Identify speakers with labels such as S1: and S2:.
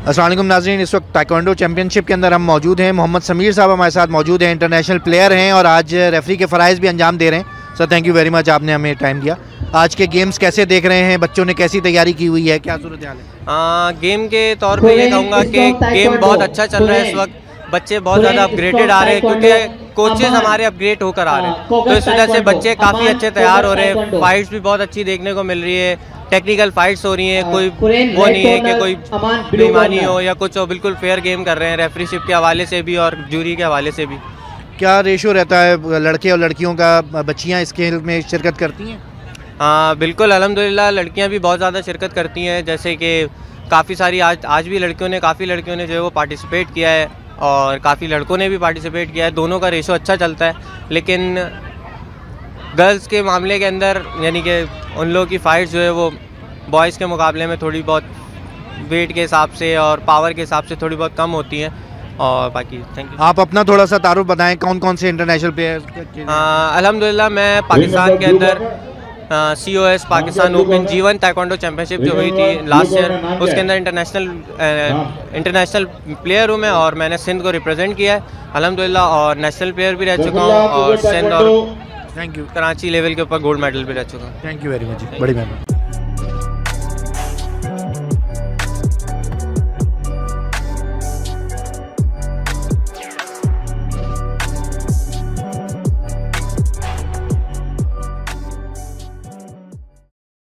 S1: अस्सलाम वालेकुम नाज़रीन, इस वक्त ताइक्वांडो चैंपियनशिप के अंदर हम मौजूद हैं। मोहम्मद समीर साहब हमारे साथ मौजूद हैं, इंटरनेशनल प्लेयर हैं और आज रेफरी के फ़राइज़ भी अंजाम दे रहे हैं। Sir thank you very much, आपने हमें टाइम दिया। आज के गेम्स कैसे देख रहे हैं, बच्चों ने कैसी तैयारी की हुई है, क्या सूरत हाल है?
S2: गेम के तौर पे ये कहूँगा कि गेम बहुत अच्छा चल रहा है इस वक्त। बच्चे बहुत ज़्यादा अपग्रेडेड आ रहे हैं क्योंकि कोचेस हमारे अपग्रेड होकर आ रहे हैं, तो इस वजह से बच्चे काफ़ी अच्छे तैयार हो रहे हैं। फाइट्स भी बहुत अच्छी देखने को मिल रही है, टेक्निकल फाइट्स हो रही हैं, कोई वो नहीं है कि कोई बेईमानी हो या कुछ हो, बिल्कुल फेयर गेम कर रहे हैं रेफरीशिप के हवाले से भी और जूरी के हवाले से भी।
S1: क्या रेशो रहता है लड़के और लड़कियों का, बच्चियाँ इस खेल में शिरकत करती हैं?
S2: हाँ बिल्कुल, अल्हम्दुलिल्लाह लड़कियाँ भी बहुत ज़्यादा शिरकत करती हैं। जैसे कि काफ़ी सारी आज भी काफ़ी लड़कियों ने जो है वो पार्टिसिपेट किया है और काफ़ी लड़कों ने भी पार्टिसिपेट किया है। दोनों का रेशो अच्छा चलता है, लेकिन गर्ल्स के मामले के अंदर यानी कि उन लोगों की फ़ाइट्स जो है वो बॉयज़ के मुकाबले में थोड़ी बहुत वेट के हिसाब से और पावर के हिसाब से थोड़ी बहुत कम होती हैं। और बाकी थैंक यू।
S1: आप अपना थोड़ा सा तारुफ बताएं, कौन कौन से इंटरनेशनल प्लेयर?
S2: अल्हम्दुलिल्लाह मैं पाकिस्तान के अंदर COS Pakistan open G1 taekwondo championship जो हुई थी लास्ट ईयर, उसके अंदर इंटरनेशनल प्लेयर हूँ मैं और मैंने सिंध को रिप्रेजेंट किया है अल्हम्दुलिल्लाह, और नेशनल प्लेयर भी रह चुका हूँ और सिंध और
S1: थैंक यू,
S2: कराची लेवल के ऊपर गोल्ड मेडल भी रह चुका हूँ।
S1: थैंक यू वेरी मच, बड़ी मेहरबानी।